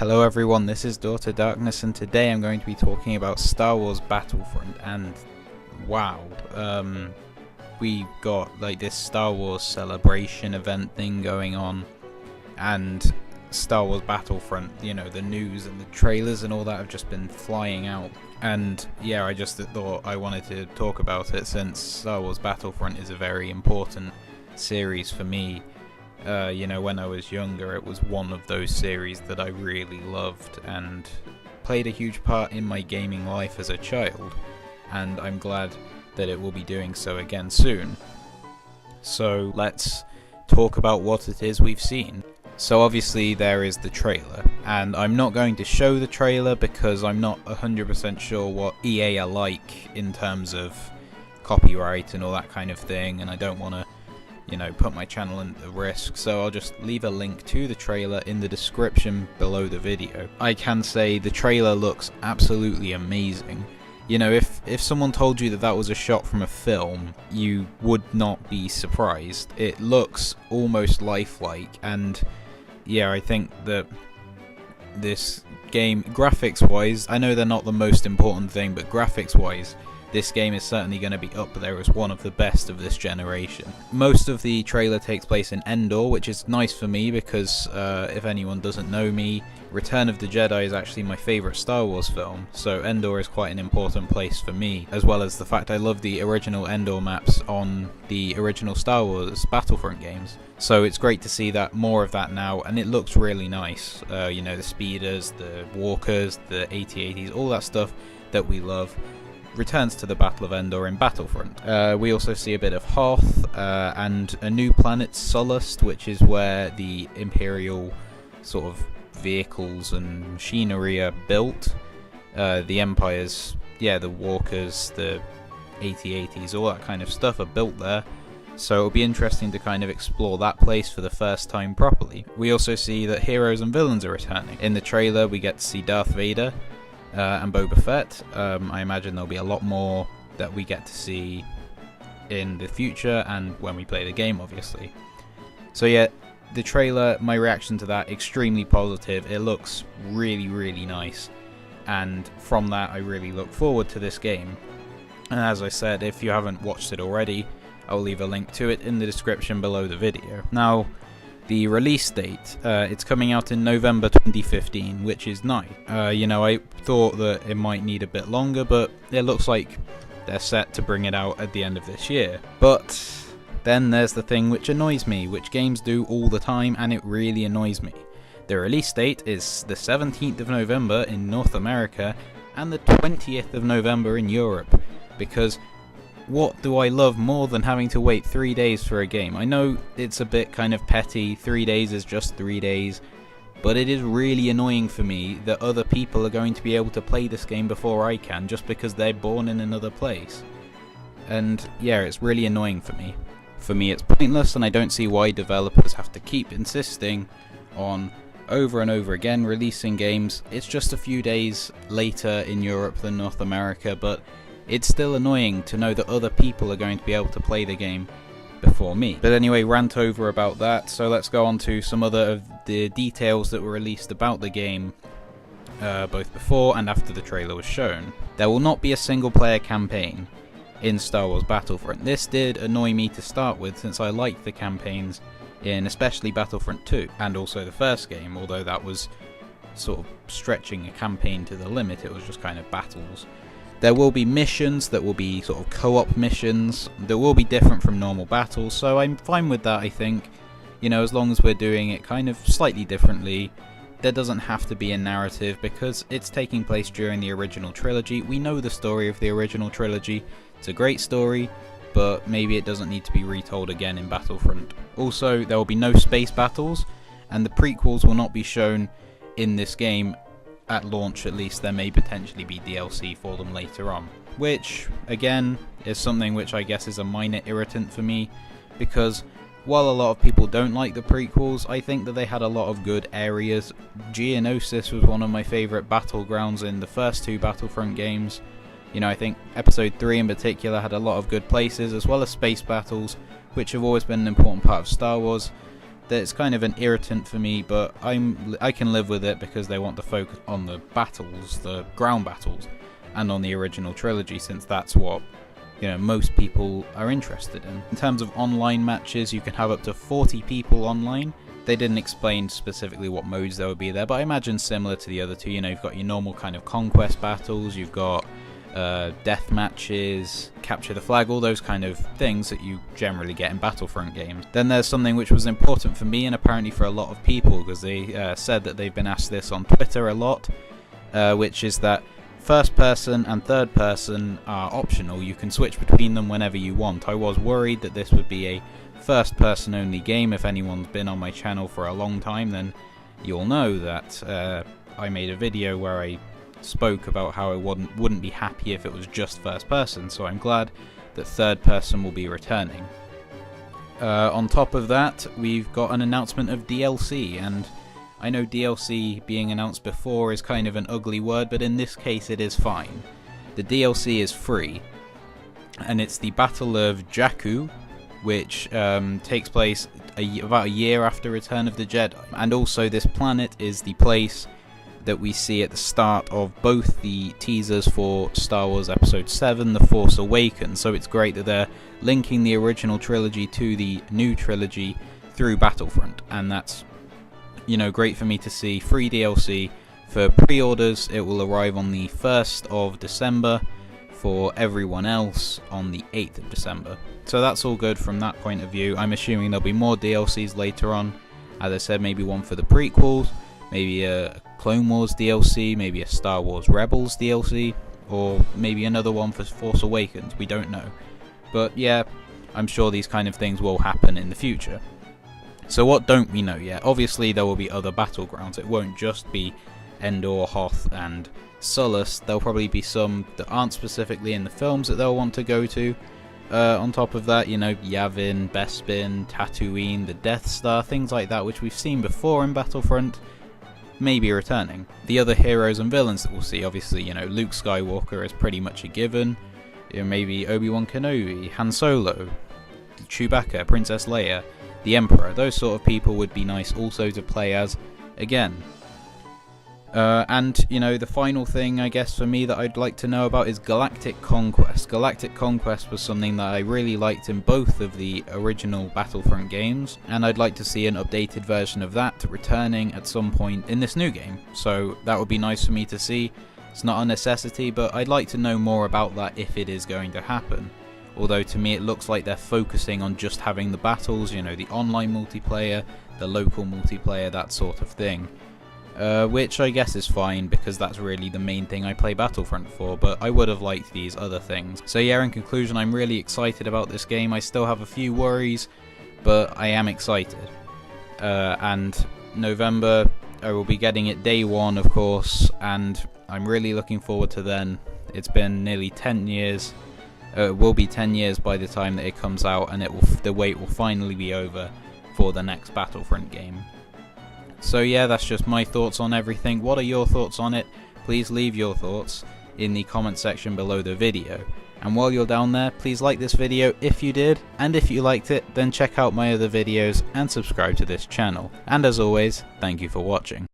Hello everyone, this is Daughter Darkness, and today I'm going to be talking about Star Wars Battlefront. And wow, we got like this Star Wars celebration event thing going on, and Star Wars Battlefront, you know, the news and the trailers and all that have just been flying out. And yeah, I just thought I wanted to talk about it since Star Wars Battlefront is a very important series for me. You know, when I was younger, it was one of those series that I really loved and played a huge part in my gaming life as a child, and I'm glad that it will be doing so again soon. So let's talk about what it is we've seen. So obviously there is the trailer, and I'm not going to show the trailer because I'm not 100% sure what EA are like in terms of copyright and all that kind of thing, and I don't want to, you know, put my channel into risk, so I'll just leave a link to the trailer in the description below the video. I can say the trailer looks absolutely amazing. You know, if someone told you that that was a shot from a film, you would not be surprised. It looks almost lifelike, and yeah, I think that this game, graphics-wise, I know they're not the most important thing, but graphics-wise, this game is certainly going to be up there as one of the best of this generation. Most of the trailer takes place in Endor, which is nice for me because, if anyone doesn't know me, Return of the Jedi is actually my favourite Star Wars film, so Endor is quite an important place for me, as well as the fact I love the original Endor maps on the original Star Wars Battlefront games. So it's great to see that, more of that now, and it looks really nice. You know, the speeders, the walkers, the AT-ATs, all that stuff that we love returns to the Battle of Endor in Battlefront. We also see a bit of Hoth and a new planet, Sullust, which is where the Imperial sort of vehicles and machinery are built. The Empire's, yeah, the walkers, the AT-ATs, all that kind of stuff are built there. So it'll be interesting to kind of explore that place for the first time properly. We also see that heroes and villains are returning. In the trailer we get to see Darth Vader and Boba Fett. I imagine there'll be a lot more that we get to see in the future and when we play the game, obviously. So yeah, the trailer, my reaction to that, extremely positive. It looks really, really nice, and from that I really look forward to this game. And as I said, if you haven't watched it already, I'll leave a link to it in the description below the video. Now, the release date, it's coming out in November 2015, which is nice. You know, I thought that it might need a bit longer, but it looks like they're set to bring it out at the end of this year. But then there's the thing which annoys me, which games do all the time, and it really annoys me. The release date is the 17th of November in North America and the 20th of November in Europe, because what do I love more than having to wait 3 days for a game? I know it's a bit kind of petty, 3 days is just 3 days, but it is really annoying for me that other people are going to be able to play this game before I can just because they're born in another place. And yeah, it's really annoying for me. For me it's pointless, and I don't see why developers have to keep insisting on over and over again releasing games. It's just a few days later in Europe than North America, but it's still annoying to know that other people are going to be able to play the game before me. But anyway, rant over about that, so let's go on to some other of the details that were released about the game, both before and after the trailer was shown. There will not be a single player campaign in Star Wars Battlefront. This did annoy me to start with, since I liked the campaigns in especially Battlefront 2, and also the first game, although that was sort of stretching a campaign to the limit. It was just kind of battles. There will be missions that will be sort of co-op missions that will be different from normal battles, so I'm fine with that, I think. You know, as long as we're doing it kind of slightly differently. There doesn't have to be a narrative because it's taking place during the original trilogy. We know the story of the original trilogy. It's a great story, but maybe it doesn't need to be retold again in Battlefront. Also, there will be no space battles, and the prequels will not be shown in this game. At launch, at least. There may potentially be DLC for them later on, which again is something which I guess is a minor irritant for me, because while a lot of people don't like the prequels, I think that they had a lot of good areas. Geonosis was one of my favourite battlegrounds in the first two Battlefront games. You know, I think Episode 3 in particular had a lot of good places, as well as space battles, which have always been an important part of Star Wars. That's kind of an irritant for me, but I can live with it because they want to focus on the battles, the ground battles, and on the original trilogy, since that's what, you know, most people are interested in. In terms of online matches, you can have up to 40 people online. They didn't explain specifically what modes there would be there, but I imagine similar to the other two. You know, you've got your normal kind of conquest battles, you've got death matches, capture the flag, all those kind of things that you generally get in Battlefront games. Then there's something which was important for me and apparently for a lot of people, because they said that they've been asked this on Twitter a lot, which is that first person and third person are optional. You can switch between them whenever you want. I was worried that this would be a first person only game. If anyone's been on my channel for a long time, then you'll know that I made a video where I spoke about how I wouldn't be happy if it was just first person, so I'm glad that third person will be returning. On top of that, we've got an announcement of DLC, and I know DLC being announced before is kind of an ugly word, but in this case it is fine. The DLC is free, and it's the Battle of Jakku, which takes place about a year after Return of the Jedi. And also this planet is the place that we see at the start of both the teasers for Star Wars Episode 7, The Force Awakens, so it's great that they're linking the original trilogy to the new trilogy through Battlefront, and that's, you know, great for me to see. Free DLC for pre-orders. It will arrive on the 1st of December, for everyone else on the 8th of December. So that's all good from that point of view. I'm assuming there'll be more DLCs later on. As I said, maybe one for the prequels, maybe a Clone Wars DLC, maybe a Star Wars Rebels DLC, or maybe another one for Force Awakens, we don't know. But yeah, I'm sure these kind of things will happen in the future. So what don't we know yet? Obviously there will be other battlegrounds. It won't just be Endor, Hoth and Sullust. There'll probably be some that aren't specifically in the films that they'll want to go to. On top of that, you know, Yavin, Bespin, Tatooine, the Death Star, things like that which we've seen before in Battlefront, may be returning. The other heroes and villains that we'll see, obviously, you know, Luke Skywalker is pretty much a given. You know, maybe Obi-Wan Kenobi, Han Solo, Chewbacca, Princess Leia, the Emperor. Those sort of people would be nice also to play as again. And, you know, the final thing, I guess, for me that I'd like to know about is Galactic Conquest. Galactic Conquest was something that I really liked in both of the original Battlefront games, and I'd like to see an updated version of that returning at some point in this new game. So that would be nice for me to see. It's not a necessity, but I'd like to know more about that if it is going to happen. Although to me it looks like they're focusing on just having the battles, you know, the online multiplayer, the local multiplayer, that sort of thing. Which I guess is fine, because that's really the main thing I play Battlefront for, but I would have liked these other things. So yeah, in conclusion, I'm really excited about this game. I still have a few worries, but I am excited. And November, I will be getting it day one, of course, and I'm really looking forward to then. It's been nearly 10 years. It will be 10 years by the time that it comes out, and the wait will finally be over for the next Battlefront game. So yeah, that's just my thoughts on everything. What are your thoughts on it? Please leave your thoughts in the comment section below the video. And while you're down there, please like this video if you did, and if you liked it, then check out my other videos and subscribe to this channel. And as always, thank you for watching.